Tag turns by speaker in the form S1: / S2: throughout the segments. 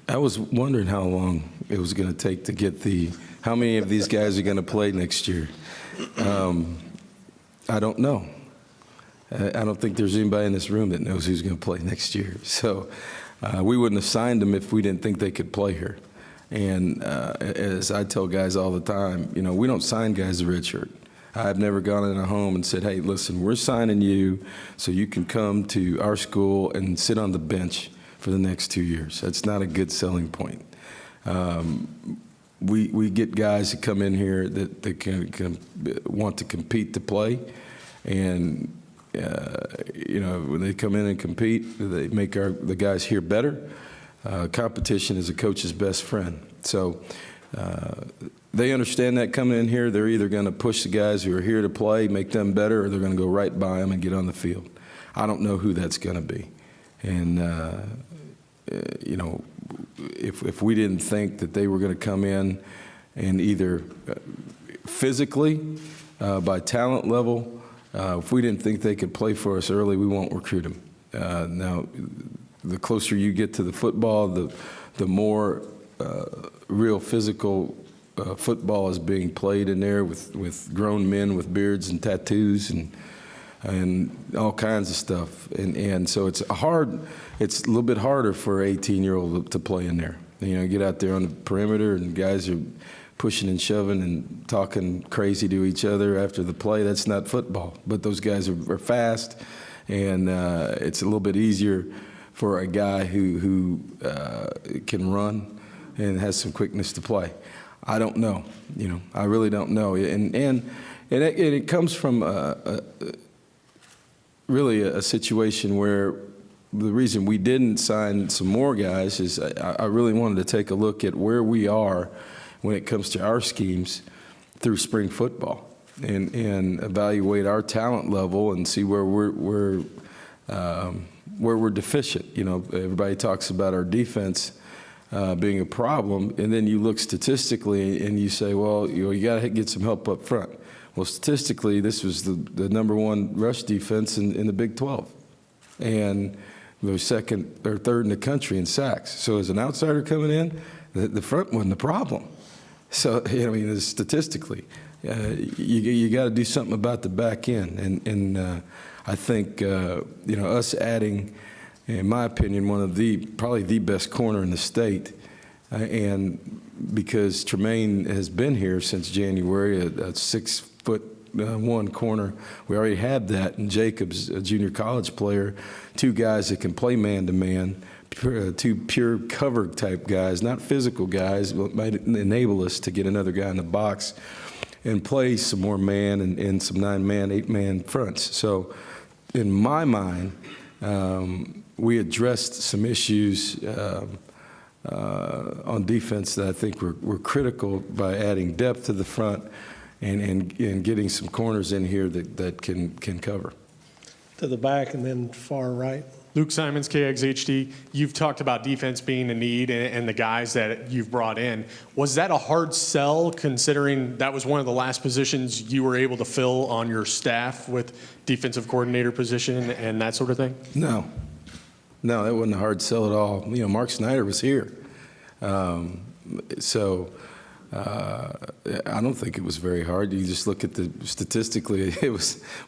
S1: I was wondering how long it was going to take to get how many of these guys are going to play next year. I don't know. I don't think there's anybody in this room that knows who's going to play next year. So we wouldn't have signed them if we didn't think they could play here. And as I tell guys all the time, you know, we don't sign guys to redshirt. I've never gone in a home and said, hey, listen, we're signing you so you can come to our school and sit on the bench for the next 2 years. That's not a good selling point. We get guys that come in here that can want to compete to play, and you know, when they come in and compete, they make the guys here better. Competition is a coach's best friend. So they understand that coming in here. They're either going to push the guys who are here to play, make them better, or they're going to go right by them and get on the field. I don't know who that's going to be. And, you know, if we didn't think that they were going to come in and either physically, by talent level, if we didn't think they could play for us early, we won't recruit them. Now, the closer you get to the football, the more real physical football is being played in there with grown men with beards and tattoos and all kinds of stuff. And so it's a little bit harder for an 18-year-old to play in there. You know, get out there on the perimeter and guys are pushing and shoving and talking crazy to each other after the play. That's not football. But those guys are fast, and it's a little bit easier for a guy who can run and has some quickness to play. I don't know. You know, I really don't know. And it comes from really a situation where the reason we didn't sign some more guys is I really wanted to take a look at where we are when it comes to our schemes through spring football and evaluate our talent level and see where we're deficient. You know, everybody talks about our defense being a problem, and then you look statistically and you say, well, you got to get some help up front. Well, statistically, this was the #1 rush defense in the Big 12, and we were second or third in the country in sacks. So as an outsider coming in, the front wasn't the problem. So, you know, I mean, statistically, you got to do something about the back end, and I think you know, us adding, in my opinion, probably the best corner in the state, and because Tremaine has been here since January, a 6'1" corner, we already had that, and Jacobs, a junior college player, 2 guys that can play man-to-man, 2 pure cover type guys, not physical guys, but might enable us to get another guy in the box and play some more man and some 9-man, 8-man fronts. So in my mind, we addressed some issues on defense that I think were critical by adding depth to the front and getting some corners in here that can cover.
S2: To the back and then far right.
S3: Luke Simons, KXHD, you've talked about defense being a need and the guys that you've brought in. Was that a hard sell, considering that was one of the last positions you were able to fill on your staff with defensive coordinator position and that sort of thing?
S1: No, that wasn't a hard sell at all. You know, Mark Snyder was here. I don't think it was very hard. You just look at statistically,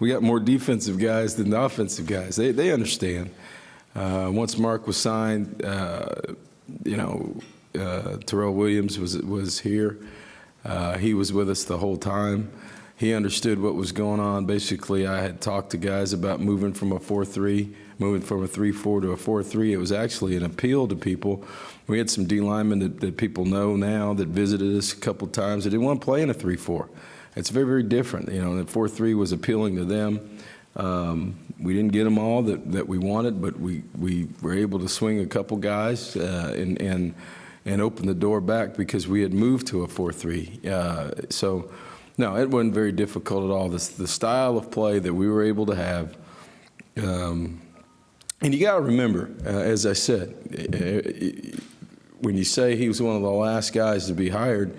S1: we got more defensive guys than the offensive guys. They understand. Once Mark was signed, you know, Terrell Williams was here. He was with us the whole time. He understood what was going on. Basically, I had talked to guys about moving from a 4-3, moving from a 3-4 to a 4-3. It was actually an appeal to people. We had some D linemen that people know now that visited us a couple of times. They didn't want to play in a 3-4. It's very, very different. You know, the 4-3 was appealing to them. We didn't get them all that we wanted, but we were able to swing a couple guys and open the door back because we had moved to a 4-3. So, no, it wasn't very difficult at all. The style of play that we were able to have. And you got to remember, as I said, when you say he was one of the last guys to be hired,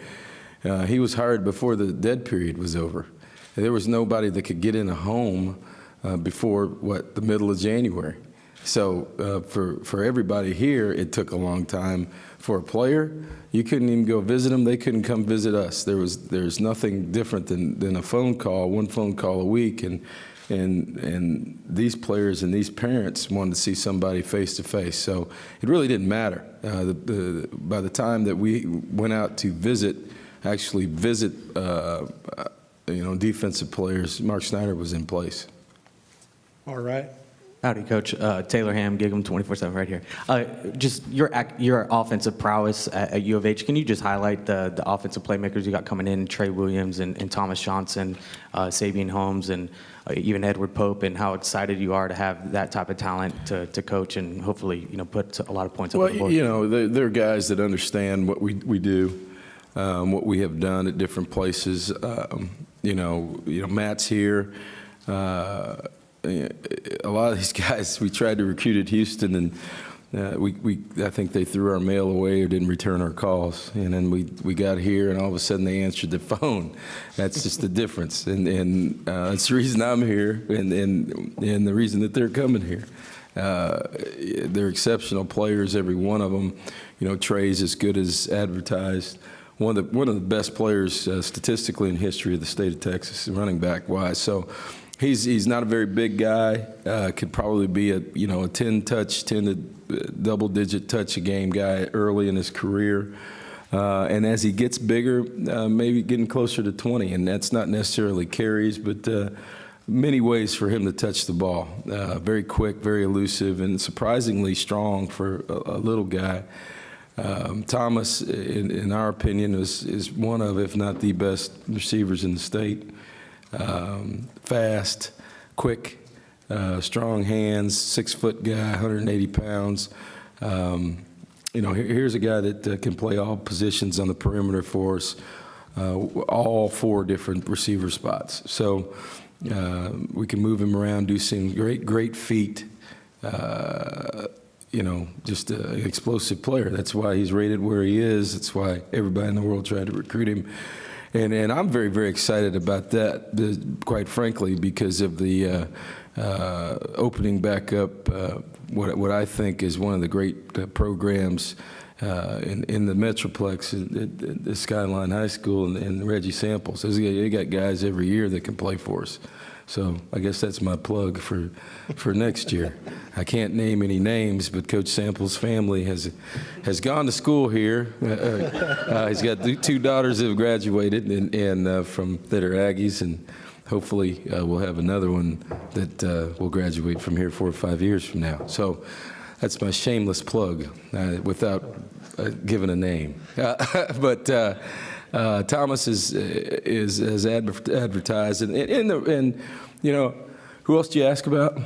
S1: he was hired before the dead period was over. There was nobody that could get in a home before, the middle of January. So for everybody here, it took a long time. For a player, you couldn't even go visit them. They couldn't come visit us. There's nothing different than a phone call, one phone call a week, and these players and these parents wanted to see somebody face to face. So it really didn't matter. By the time that we went out to actually visit, defensive players, Mark Snyder was in place.
S2: All right.
S4: Howdy, Coach. Taylor Ham, Gig'em 24/7 right here. Just your offensive prowess at U of H. Can you just highlight the offensive playmakers you got coming in, Trey Williams and Thomas Johnson, Sabian Holmes, and even Edward Pope, and how excited you are to have that type of talent to coach and hopefully put a lot of points up on the board?
S1: Well, they're guys that understand what we do, what we have done at different places. Matt's here. A lot of these guys we tried to recruit at Houston, and I think they threw our mail away or didn't return our calls. And then we got here, and all of a sudden they answered the phone. That's just the difference, and that's the reason I'm here, and the reason that they're coming here. They're exceptional players, every one of them. Trey's as good as advertised. One of the best players statistically in history of the state of Texas, running back wise. So. He's not a very big guy. Could probably be a 10 to double-digit touch a game guy early in his career, and as he gets bigger, maybe getting closer to 20. And that's not necessarily carries, but many ways for him to touch the ball. Very quick, very elusive, and surprisingly strong for a little guy. Thomas, in our opinion, is one of, if not the best receivers in the state. Fast, quick, strong hands, 6-foot guy, 180 pounds. Here's a guy that can play all positions on the perimeter for us, all 4 different receiver spots. So we can move him around, do some great feet. Just an explosive player. That's why he's rated where he is. That's why everybody in the world tried to recruit him. And I'm very, very excited about that, quite frankly, because of the opening back up what I think is one of the great programs in the Metroplex at the Skyline High School and Reggie Samples. They got guys every year that can play for us. So I guess that's my plug for next year. I can't name any names, but Coach Samples' family has gone to school here. He's got 2 daughters that have graduated and from that are Aggies, and hopefully we'll have another one that will graduate from here 4 or 5 years from now. So that's my shameless plug without giving a name. But Thomas is advertised, and who else do you ask about?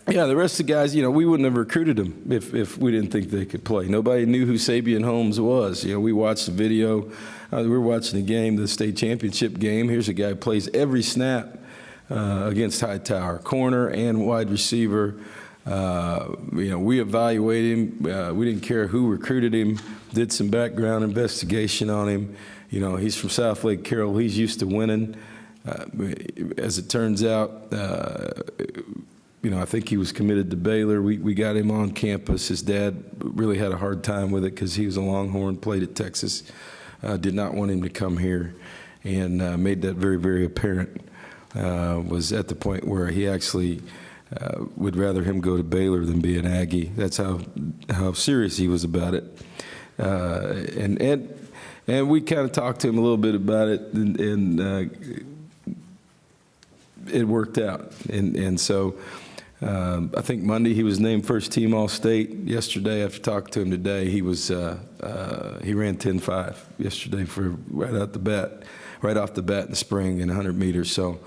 S1: Yeah, the rest of the guys, we wouldn't have recruited them if we didn't think they could play. Nobody knew who Sabian Holmes was. We watched the video. We were watching the game, the state championship game. Here's a guy who plays every snap against Hightower, corner and wide receiver. We evaluated him. We didn't care who recruited him. Did some background investigation on him. He's from South Lake Carroll. He's used to winning. As it turns out, I think he was committed to Baylor. We got him on campus. His dad really had a hard time with it because he was a Longhorn, played at Texas, did not want him to come here, and made that very, very apparent. Was at the point where he actually would rather him go to Baylor than be an Aggie. That's how serious he was about it. And we kind of talked to him a little bit about it, and it worked out. And so I think Monday he was named first team All-State. Yesterday, after talking to him today, he ran 10.5 yesterday for right off the bat in the spring in 100 meters. So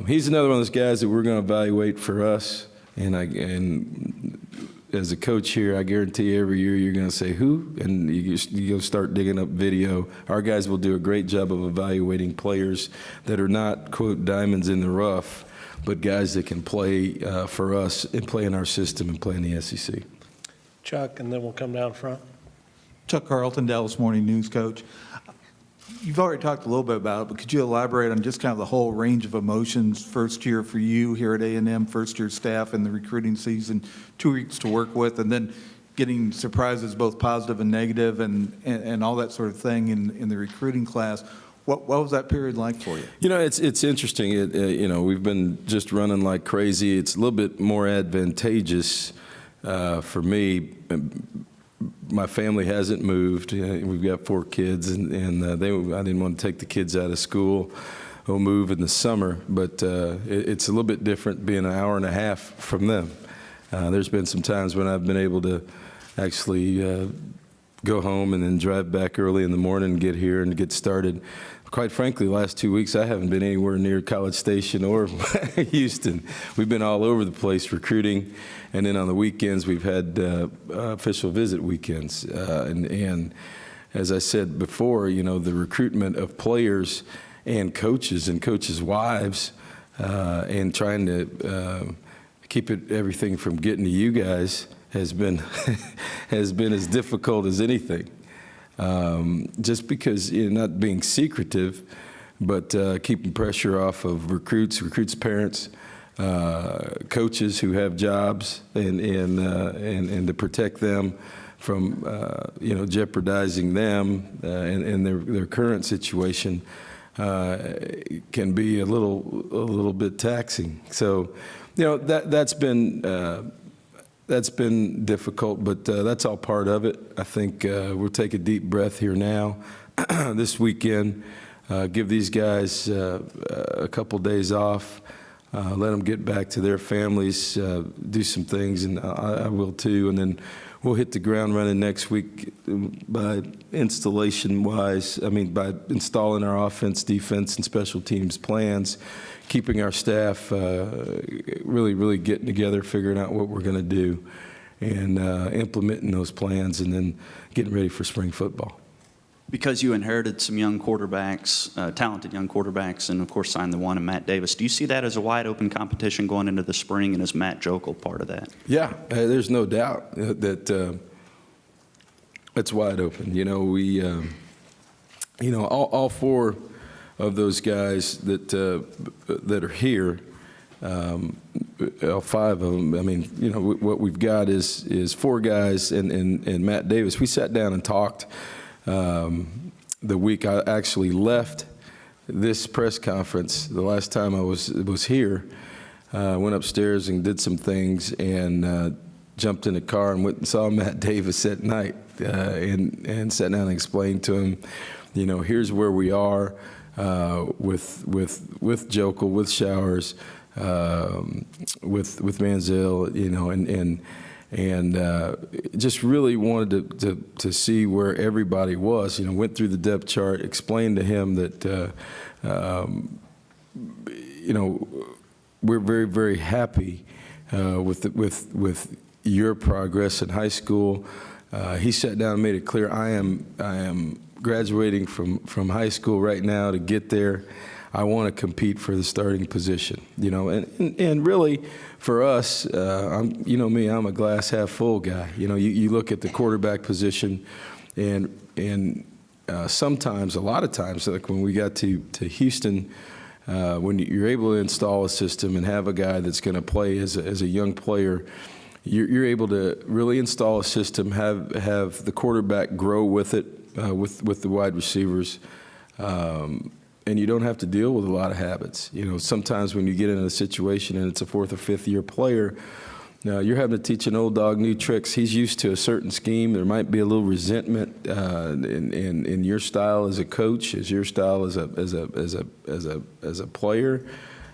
S1: he's another one of those guys that we're going to evaluate for us. And as a coach here, I guarantee you every year you're going to say who, and you'll start digging up video. Our guys will do a great job of evaluating players that are not, quote, diamonds in the rough, but guys that can play for us and play in our system and play in the SEC.
S2: Chuck, and then we'll come down front.
S5: Chuck Carlton, Dallas Morning News Coach. You've already talked a little bit about it, but could you elaborate on just kind of the whole range of emotions, first year for you here at A&M, first year staff in the recruiting season, 2 weeks to work with, and then getting surprises both positive and negative and all that sort of thing in the recruiting class. What was that period like for you?
S1: You know, it's interesting. You know, we've been just running like crazy. It's a little bit more advantageous for me. My family hasn't moved. We've got 4 kids, and I didn't want to take the kids out of school. We'll move in the summer, but it's a little bit different being an hour and a half from them. There's been some times when I've been able to actually go home and then drive back early in the morning and get here and get started. Quite frankly, the last 2 weeks, I haven't been anywhere near College Station or Houston. We've been all over the place recruiting, and then on the weekends, we've had official visit weekends. And as I said before, you know, the recruitment of players and coaches' wives, and trying to keep everything from getting to you guys has been has been as difficult as anything. Just because you're not being secretive, but keeping pressure off of recruits' parents, coaches who have jobs, and to protect them from you know, jeopardizing them and their current situation can be a little bit taxing. So, you know, that's been difficult, but that's all part of it. I think we'll take a deep breath here now, this weekend, give these guys a couple days off, let them get back to their families, do some things, and I will too, and then we'll hit the ground running next week by installation-wise. I mean, by installing our offense, defense, and special teams plans, keeping our staff really getting together, figuring out what we're going to do, and implementing those plans, and then getting ready for spring football.
S6: Because you inherited some young quarterbacks, talented young quarterbacks, and of course signed the one in Matt Davis, do you see that as a wide open competition going into the spring, and is Matt Jokel part of that?
S1: Yeah, there's no doubt that it's wide open. You know, we, you know, all 4 of those guys that are here, all 5 of them. I mean, you know, what we've got is 4 guys and Matt Davis. We sat down and talked the week I actually left this press conference. The last time I was here, went upstairs and did some things, and jumped in the car and went and saw Matt Davis at night, and sat down and explained to him, you know, here's where we are. With Jokel, with Showers, with Manziel, you know, and just really wanted to see where everybody was. You know, went through the depth chart, explained to him that you know, we're very happy with your progress in high school. He sat down and made it clear, I am graduating from high school right now to get there. I want to compete for the starting position, you know, and really for us, you know me, I'm a glass half full guy. You know, you look at the quarterback position, and sometimes, a lot of times, like when we got to Houston, when you're able to install a system and have a guy that's going to play as a young player, you're able to really install a system, have the quarterback grow with it, with the wide receivers, and you don't have to deal with a lot of habits. You know, sometimes when you get in a situation and it's a 4th or 5th year player, you're having to teach an old dog new tricks. He's used to a certain scheme. There might be a little resentment in your style as a coach, as your style as a player,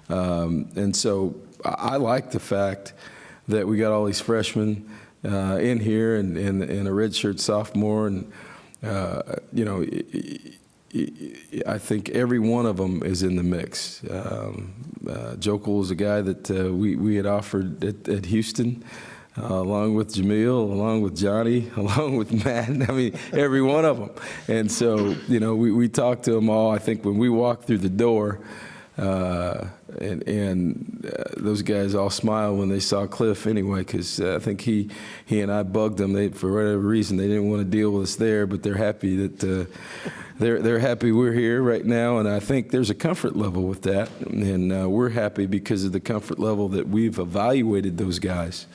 S1: and so I like the fact that we got all these freshmen in here and a redshirt sophomore, and you know, I think every one of them is in the mix. Jokel was a guy that we had offered at Houston, along with Jamil, along with Johnny, along with Matt. I mean, every one of them. And so, you know, we talked to them all. I think when we walked through the door, Those guys all smiled when they saw Cliff anyway, because I think he and I bugged them. For whatever reason, they didn't want to deal with us there, but they're happy that they're happy we're here right now, and I think there's a comfort level with that, and we're happy because of the comfort level that we've evaluated those guys.